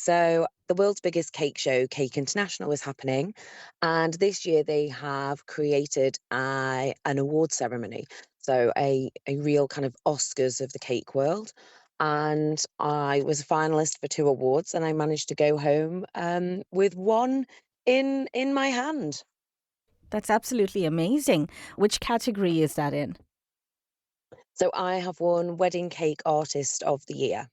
So the world's biggest cake show, Cake International, is happening, and this year they have created an award ceremony, so a real kind of Oscars of the cake world. And I was a finalist for two awards, and I managed to go home with one in my hand. That's absolutely amazing. Which category is that in? So I have won Wedding Cake Artist of the Year.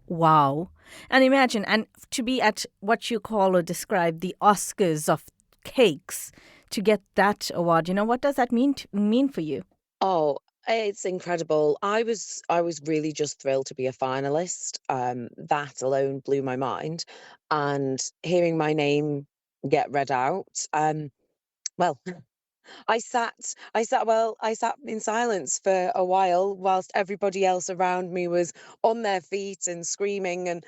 Wow. And imagine, and to be at what you call or describe the Oscars of cakes, to get that award, what does that mean for you? Oh, it's incredible. I was really just thrilled to be a finalist. That alone blew my mind. And hearing my name get read out, well, I sat in silence for a while whilst everybody else around me was on their feet and screaming, and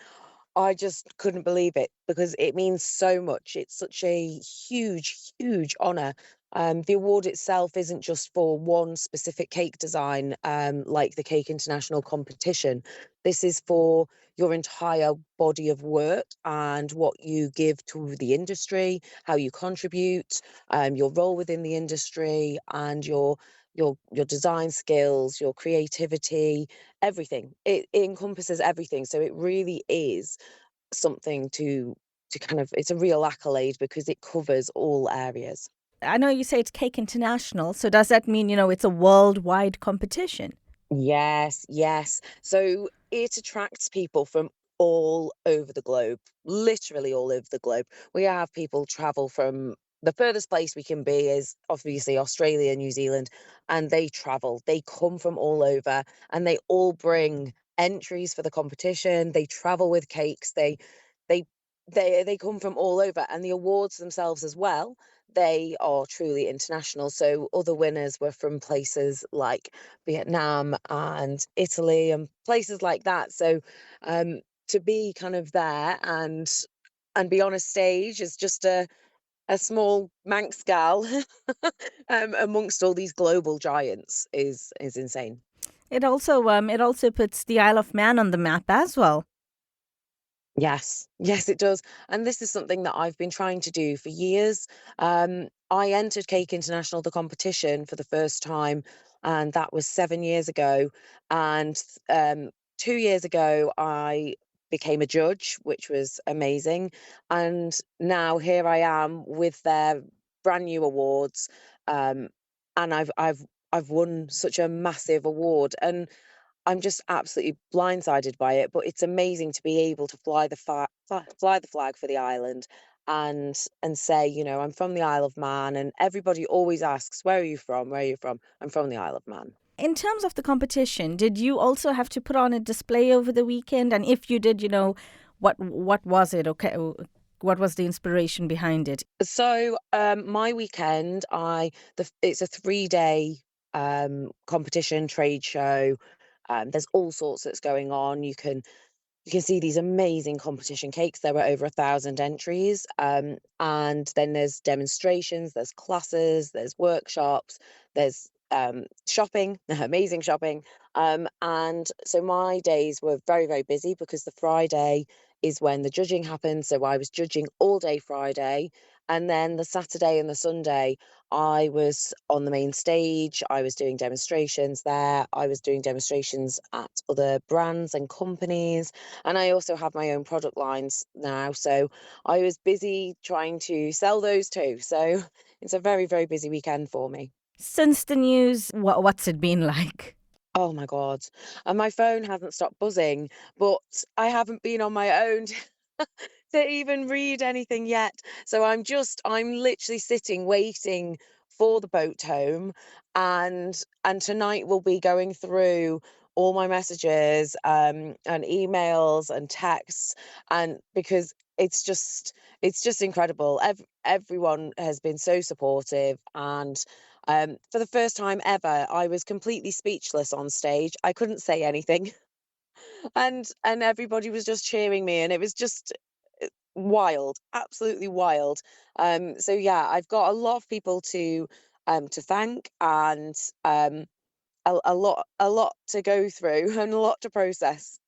I just couldn't believe it because it means so much. It's such a huge, huge honor. The award itself isn't just for one specific cake design, like the Cake International competition. This is for your entire body of work and what you give to the industry, how you contribute, your role within the industry, and your design skills, your creativity, everything. It encompasses everything. So it really is something to kind of, it's a real accolade because it covers all areas. I know you say it's Cake International, so does that mean, it's a worldwide competition? Yes, yes. So it attracts people from all over the globe, literally all over the globe. We have people travel from the furthest place we can be is obviously Australia, New Zealand, and they travel. They come from all over and they all bring entries for the competition. They travel with cakes. They they come from all over, and the awards themselves as well. They are truly international. So other winners were from places like Vietnam and Italy and places like that. So um, to be kind of there and be on a stage as just a small Manx gal amongst all these global giants is insane. It also puts the Isle of Man on the map as well. Yes, yes, it does. And this is something that I've been trying to do for years. I entered Cake International, the competition, for the first time, and that was 7 years ago. And 2 years ago, I became a judge, which was amazing. And now here I am with their brand new awards, um, and I've won such a massive award. And I'm just absolutely blindsided by it, but it's amazing to be able to fly the flag for the island and say, I'm from the Isle of Man, and everybody always asks, "Where are you from? Where are you from?" I'm from the Isle of Man. In terms of the competition, did you also have to put on a display over the weekend? And if you did, what was it? Okay, what was the inspiration behind it? So, my weekend, it's a 3 day competition trade show. There's all sorts that's going on. You can see these amazing competition cakes. There were over 1,000 entries. And then there's demonstrations, there's classes, there's workshops, there's shopping, amazing shopping. And so my days were very, very busy because the Friday is when the judging happened. So I was judging all day Friday. And then the Saturday and the Sunday, I was on the main stage. I was doing demonstrations there. I was doing demonstrations at other brands and companies, and I also have my own product lines now. So I was busy trying to sell those too. So it's a very, very busy weekend for me. Since the news, what's it been like? Oh my God. And my phone hasn't stopped buzzing, but I haven't been on my own to even read anything yet. So I'm literally sitting waiting for the boat home, and tonight we'll be going through all my messages and emails and texts, and because it's just incredible. Everyone has been so supportive, and for the first time ever I was completely speechless on stage. I couldn't say anything. And everybody was just cheering me, and it was just wild, absolutely wild. So yeah, I've got a lot of people to thank, and a lot to go through and a lot to process.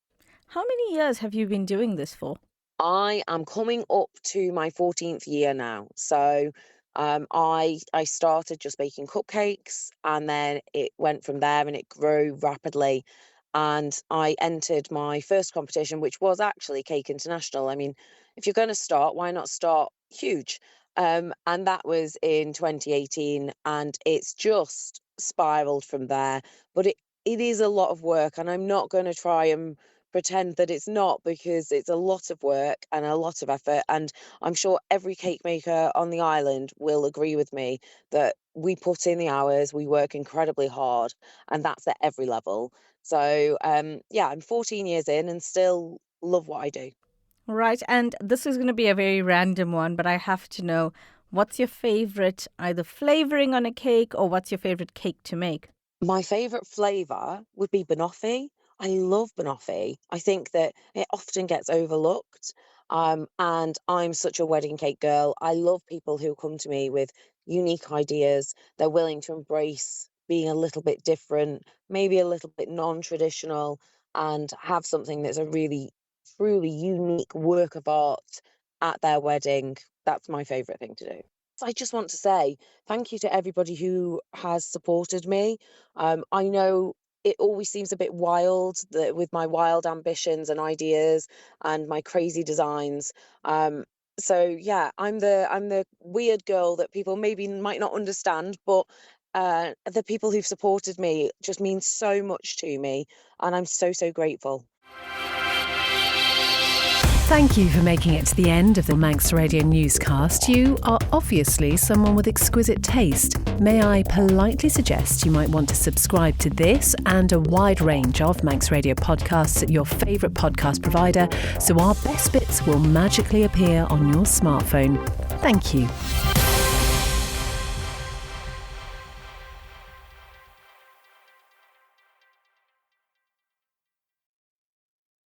How many years have you been doing this for? I am coming up to my 14th year now. So I started just baking cupcakes, and then it went from there and it grew rapidly. And I entered my first competition, which was actually Cake International. I mean, if you're going to start, why not start huge? And that was in 2018, and it's just spiraled from there. But it is a lot of work, and I'm not going to try and pretend that it's not, because it's a lot of work and a lot of effort. And I'm sure every cake maker on the island will agree with me that we put in the hours, we work incredibly hard, and that's at every level. So, yeah, I'm 14 years in and still love what I do. Right. And this is going to be a very random one, but I have to know, what's your favorite either flavoring on a cake, or what's your favorite cake to make? My favourite flavour would be banoffee. I love banoffee. I think that it often gets overlooked. And I'm such a wedding cake girl. I love people who come to me with unique ideas. They're willing to embrace being a little bit different, maybe a little bit non-traditional, and have something that's a really, truly unique work of art at their wedding. That's my favourite thing to do. So I just want to say thank you to everybody who has supported me. I know it always seems a bit wild, that with my wild ambitions and ideas and my crazy designs. Um, so yeah, I'm the weird girl that people maybe might not understand, but the people who've supported me just mean so much to me, and I'm so, so grateful. Thank you for making it to the end of the Manx Radio newscast. You are obviously someone with exquisite taste. May I politely suggest you might want to subscribe to this and a wide range of Manx Radio podcasts at your favourite podcast provider, so our best bits will magically appear on your smartphone. Thank you.